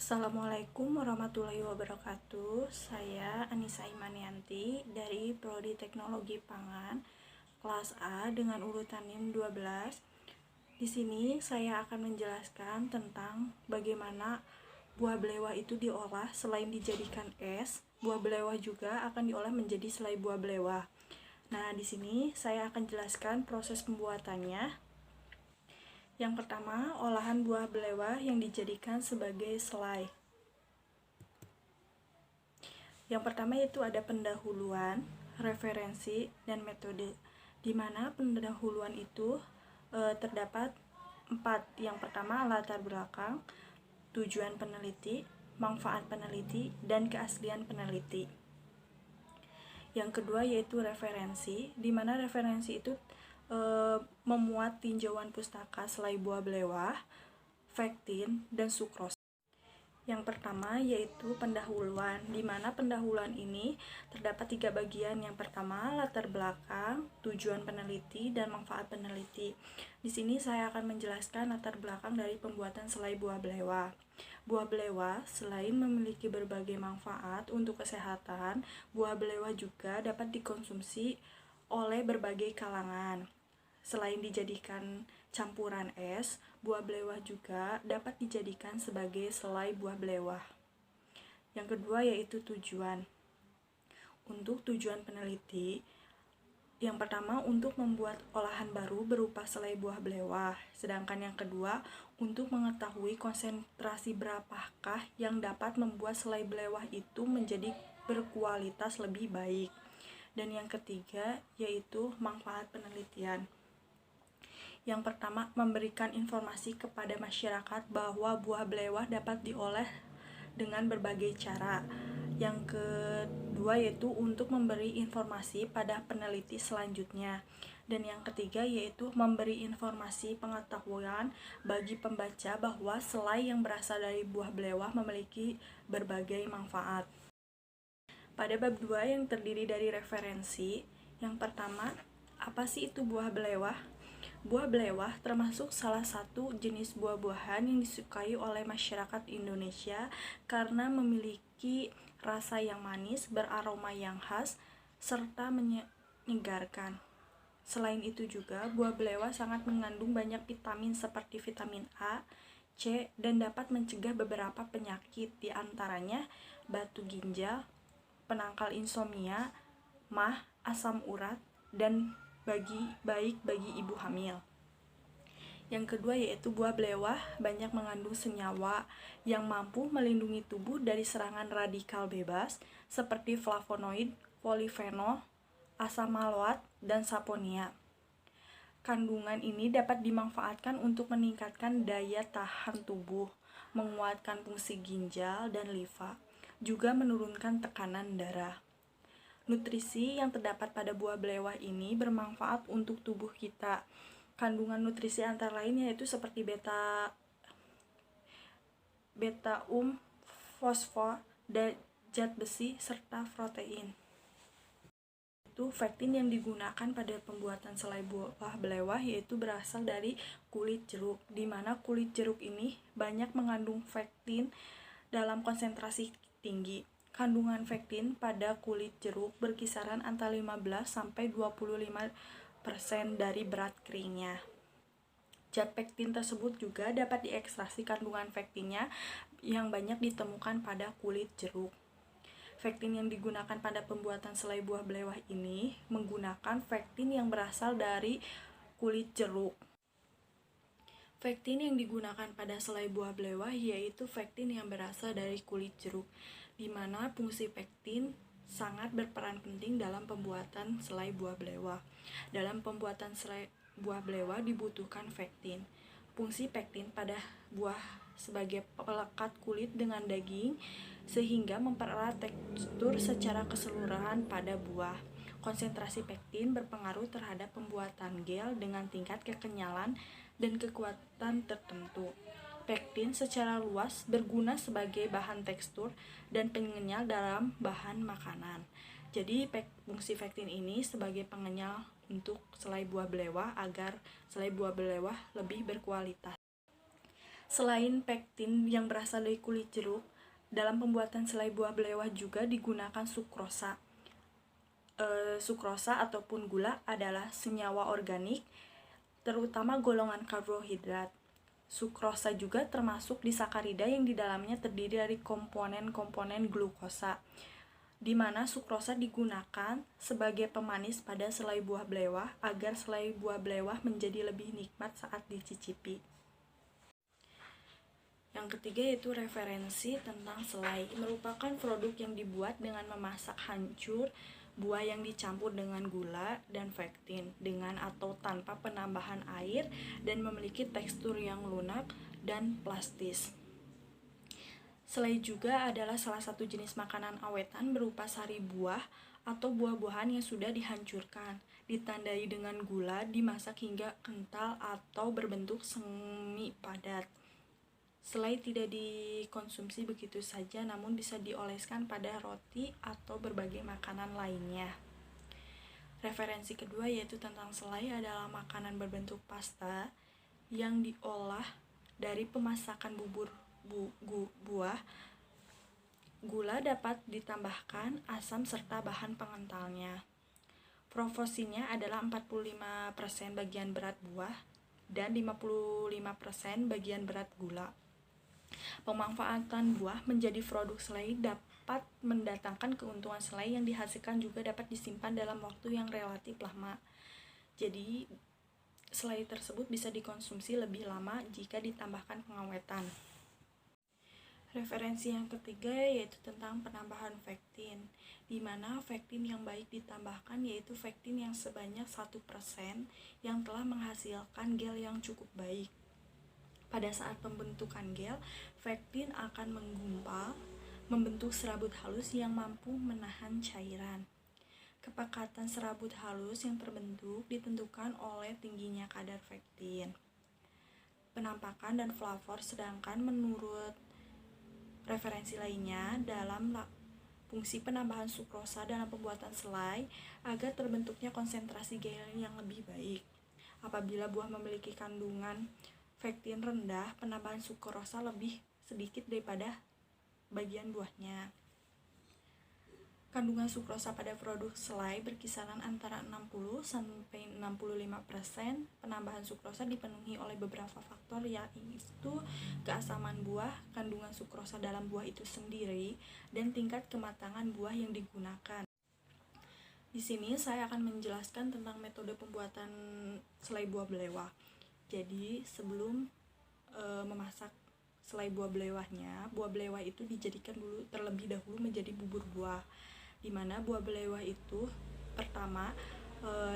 Assalamualaikum warahmatullahi wabarakatuh. Saya Anissa Imanianti dari Prodi Teknologi Pangan kelas A dengan urutan NIM 12. Di sini saya akan menjelaskan tentang bagaimana buah belewah itu diolah. Selain dijadikan es, buah belewah juga akan diolah menjadi selai buah belewah. Nah, di sini saya akan jelaskan proses pembuatannya. Yang pertama, olahan buah belewah yang dijadikan sebagai selai. Yang pertama itu ada pendahuluan, referensi, dan metode. Di mana pendahuluan itu terdapat 4. Yang pertama, latar belakang, tujuan peneliti, manfaat peneliti, dan keaslian peneliti. Yang kedua yaitu referensi, di mana referensi itu memuat tinjauan pustaka selai buah belewah, pektin, dan sukrosa. Yang pertama yaitu pendahuluan, di mana pendahuluan ini terdapat 3 bagian. Yang pertama, latar belakang, tujuan peneliti, dan manfaat peneliti. Di sini saya akan menjelaskan latar belakang dari pembuatan selai buah belewah. Buah belewah selain memiliki berbagai manfaat untuk kesehatan, buah belewah juga dapat dikonsumsi oleh berbagai kalangan. Selain dijadikan campuran es, buah belewah juga dapat dijadikan sebagai selai buah belewah. Yang kedua yaitu tujuan. Untuk tujuan peneliti, yang pertama untuk membuat olahan baru berupa selai buah belewah. Sedangkan yang kedua untuk mengetahui konsentrasi berapakah yang dapat membuat selai belewah itu menjadi berkualitas lebih baik. Dan yang ketiga yaitu manfaat penelitian. Yang pertama, memberikan informasi kepada masyarakat bahwa buah belewah dapat diolah dengan berbagai cara. Yang kedua yaitu untuk memberi informasi pada peneliti selanjutnya. Dan yang ketiga yaitu memberi informasi pengetahuan bagi pembaca bahwa selai yang berasal dari buah belewah memiliki berbagai manfaat. Pada bab 2 yang terdiri dari referensi, yang pertama, apa sih itu buah belewah? Buah belewah termasuk salah satu jenis buah-buahan yang disukai oleh masyarakat Indonesia karena memiliki rasa yang manis, beraroma yang khas, serta menyegarkan. Selain itu juga, buah belewah sangat mengandung banyak vitamin seperti vitamin A, C, dan dapat mencegah beberapa penyakit, diantaranya batu ginjal, penangkal insomnia, MAH, asam urat, dan baik bagi ibu hamil. Yang kedua yaitu buah belewah banyak mengandung senyawa yang mampu melindungi tubuh dari serangan radikal bebas seperti flavonoid, polifenol, asam maloat, dan saponia. Kandungan ini dapat dimanfaatkan untuk meningkatkan daya tahan tubuh, menguatkan fungsi ginjal dan limfa, juga menurunkan tekanan darah. Nutrisi yang terdapat pada buah belewah ini bermanfaat untuk tubuh kita. Kandungan nutrisi antara lain yaitu seperti fosfor, dan zat besi serta protein. Itu pektin yang digunakan pada pembuatan selai buah belewah yaitu berasal dari kulit jeruk, di mana kulit jeruk ini banyak mengandung pektin dalam konsentrasi tinggi. Kandungan pektin pada kulit jeruk berkisaran antara 15-25% dari berat keringnya. Zat pektin tersebut juga dapat diekstraksi kandungan pektinnya yang banyak ditemukan pada kulit jeruk. Pektin yang digunakan pada pembuatan selai buah belewah ini menggunakan pektin yang berasal dari kulit jeruk. Pektin yang digunakan pada selai buah belewah yaitu pektin yang berasal dari kulit jeruk, di mana fungsi pektin sangat berperan penting dalam pembuatan selai buah belewah. Dalam pembuatan selai buah belewah dibutuhkan pektin. Fungsi pektin pada buah sebagai pelekat kulit dengan daging sehingga mempererat tekstur secara keseluruhan pada buah. Konsentrasi pektin berpengaruh terhadap pembuatan gel dengan tingkat kekenyalan dan kekuatan tertentu. Pektin secara luas berguna sebagai bahan tekstur dan pengenyal dalam bahan makanan. Jadi fungsi pektin ini sebagai pengenyal untuk selai buah belewah agar selai buah belewah lebih berkualitas. Selain pektin yang berasal dari kulit jeruk, dalam pembuatan selai buah belewah juga digunakan sukrosa. Sukrosa ataupun gula adalah senyawa organik, terutama golongan karbohidrat. Sukrosa juga termasuk disakarida yang di dalamnya terdiri dari komponen-komponen glukosa, di mana sukrosa digunakan sebagai pemanis pada selai buah belewah agar selai buah belewah menjadi lebih nikmat saat dicicipi. Yang ketiga yaitu referensi tentang selai. Merupakan produk yang dibuat dengan memasak hancur buah yang dicampur dengan gula dan pektin dengan atau tanpa penambahan air dan memiliki tekstur yang lunak dan plastis. Selai juga adalah salah satu jenis makanan awetan berupa sari buah atau buah-buahan yang sudah dihancurkan, ditandai dengan gula, dimasak hingga kental atau berbentuk semi padat. Selai tidak dikonsumsi begitu saja, namun bisa dioleskan pada roti atau berbagai makanan lainnya. Referensi kedua yaitu tentang selai adalah makanan berbentuk pasta yang diolah dari pemasakan bubur buah. Gula dapat ditambahkan asam serta bahan pengentalnya. Proporsinya adalah 45% bagian berat buah dan 55% bagian berat gula. Pemanfaatan buah menjadi produk selai dapat mendatangkan keuntungan. Selai yang dihasilkan juga dapat disimpan dalam waktu yang relatif lama. Jadi, selai tersebut bisa dikonsumsi lebih lama jika ditambahkan pengawetan. Referensi yang ketiga yaitu tentang penambahan pektin, di mana pektin yang baik ditambahkan yaitu pektin yang sebanyak 1% yang telah menghasilkan gel yang cukup baik. Pada saat pembentukan gel, pektin akan menggumpal, membentuk serabut halus yang mampu menahan cairan. Kepekatan serabut halus yang terbentuk ditentukan oleh tingginya kadar pektin, penampakan dan flavor. Sedangkan menurut referensi lainnya, dalam fungsi penambahan sukrosa dalam pembuatan selai agar terbentuknya konsentrasi gel yang lebih baik. Apabila buah memiliki kandungan pektin rendah, penambahan sukrosa lebih sedikit daripada bagian buahnya. Kandungan sukrosa pada produk selai berkisaran antara 60-65%. Penambahan sukrosa dipenuhi oleh beberapa faktor, yaitu keasaman buah, kandungan sukrosa dalam buah itu sendiri, dan tingkat kematangan buah yang digunakan. Di sini saya akan menjelaskan tentang metode pembuatan selai buah belewah. Jadi sebelum memasak selai buah belewahnya, buah belewah itu dijadikan dulu terlebih dahulu menjadi bubur buah, di mana buah belewah itu pertama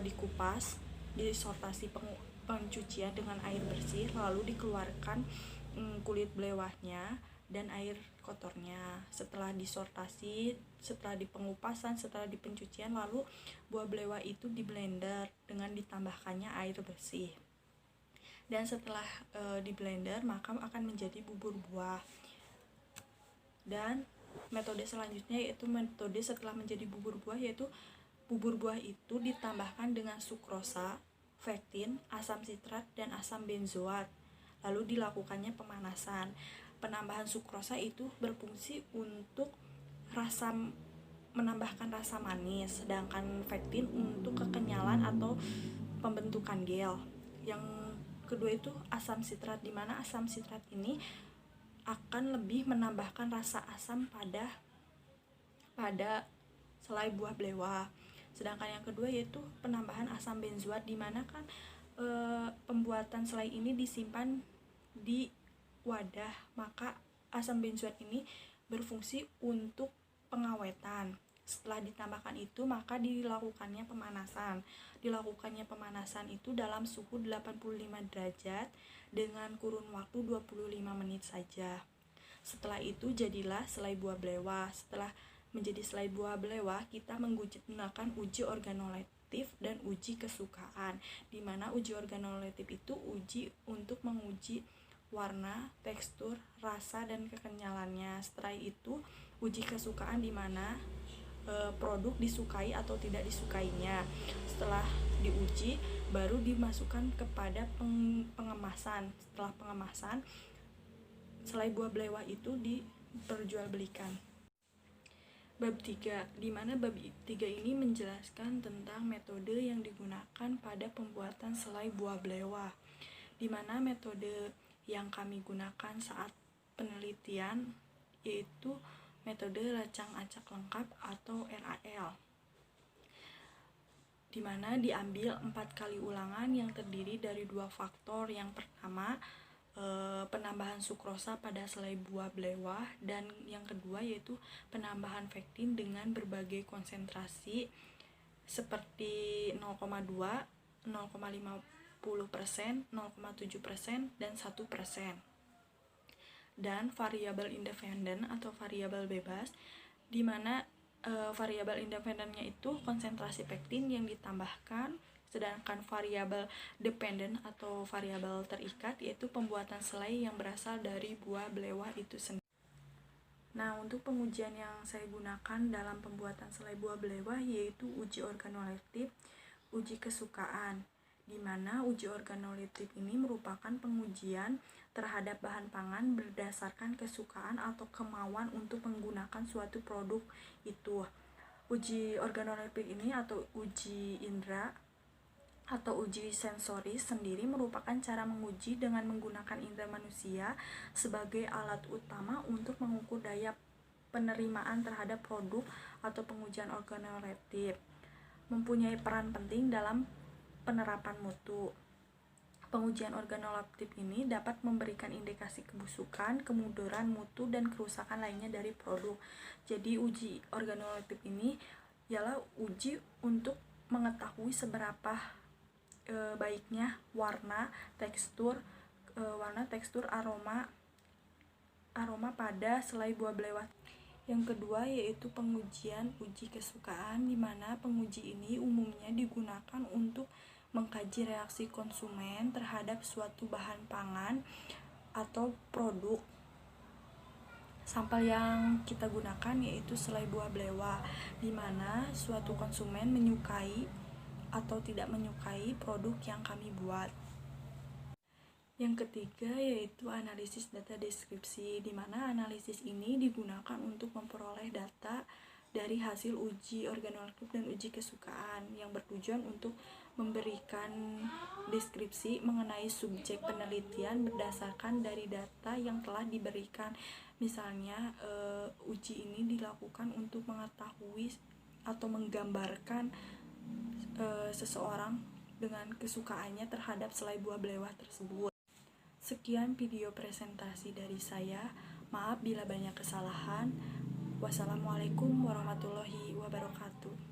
dikupas, disortasi pencucian dengan air bersih, lalu dikeluarkan kulit belewahnya dan air kotornya. Setelah disortasi, setelah dipengupasan, setelah dipencucian, lalu buah belewah itu diblender dengan ditambahkannya air bersih. Dan setelah di blender maka akan menjadi bubur buah. Dan metode selanjutnya yaitu metode setelah menjadi bubur buah, yaitu bubur buah itu ditambahkan dengan sukrosa, pektin, asam sitrat, dan asam benzoat. Lalu dilakukannya pemanasan. Penambahan sukrosa itu berfungsi untuk menambahkan rasa manis, sedangkan pektin untuk kekenyalan atau pembentukan gel. Yang kedua itu asam sitrat, di mana asam sitrat ini akan lebih menambahkan rasa asam pada selai buah belewah. Sedangkan yang kedua yaitu penambahan asam benzoat, di mana kan pembuatan selai ini disimpan di wadah, maka asam benzoat ini berfungsi untuk pengawetan. Setelah ditambahkan itu maka dilakukannya pemanasan. Dilakukannya pemanasan itu dalam suhu 85 derajat dengan kurun waktu 25 menit saja. Setelah itu jadilah selai buah belewah. Setelah menjadi selai buah belewah, kita menggunakan uji organoleptik dan uji kesukaan, di mana uji organoleptik itu uji untuk menguji warna, tekstur, rasa, dan kekenyalannya. Setelah itu uji kesukaan, di mana produk disukai atau tidak disukainya. Setelah diuji baru dimasukkan kepada pengemasan. Setelah pengemasan selai buah belewah itu diperjualbelikan. Bab 3, di mana bab 3 ini menjelaskan tentang metode yang digunakan pada pembuatan selai buah belewah, di mana metode yang kami gunakan saat penelitian yaitu metode racang acak lengkap atau RAL, di mana diambil 4 kali ulangan yang terdiri dari 2 faktor. Yang pertama, penambahan sukrosa pada selai buah belewah, dan yang kedua yaitu penambahan pektin dengan berbagai konsentrasi seperti 0,2, 0,50%, 0,7%, dan 1%. Dan variabel independen atau variabel bebas, di mana variabel independennya itu konsentrasi pektin yang ditambahkan, sedangkan variabel dependen atau variabel terikat yaitu pembuatan selai yang berasal dari buah belewah itu sendiri. Nah, untuk pengujian yang saya gunakan dalam pembuatan selai buah belewah yaitu uji organoleptik, uji kesukaan, di mana uji organoleptik ini merupakan pengujian terhadap bahan pangan berdasarkan kesukaan atau kemauan untuk menggunakan suatu produk itu. Uji organoleptik ini atau uji indera atau uji sensoris sendiri merupakan cara menguji dengan menggunakan indera manusia sebagai alat utama untuk mengukur daya penerimaan terhadap produk atau pengujian organoleptik. Mempunyai peran penting dalam penerapan mutu. Pengujian organoleptik ini dapat memberikan indikasi kebusukan, kemunduran mutu, dan kerusakan lainnya dari produk. Jadi uji organoleptik ini ialah uji untuk mengetahui seberapa baiknya warna, tekstur, aroma pada selai buah belewah. Yang kedua yaitu pengujian uji kesukaan, di mana penguji ini umumnya digunakan untuk mengkaji reaksi konsumen terhadap suatu bahan pangan atau produk. Sampel yang kita gunakan yaitu selai buah belewah, di mana suatu konsumen menyukai atau tidak menyukai produk yang kami buat. Yang ketiga yaitu analisis data deskripsi, di mana analisis ini digunakan untuk memperoleh data dari hasil uji organoleptik dan uji kesukaan yang bertujuan untuk memberikan deskripsi mengenai subjek penelitian berdasarkan dari data yang telah diberikan. Misalnya uji ini dilakukan untuk mengetahui atau menggambarkan seseorang dengan kesukaannya terhadap selai buah belewah tersebut. Sekian video presentasi dari saya. Maaf bila banyak kesalahan. Wassalamualaikum warahmatullahi wabarakatuh.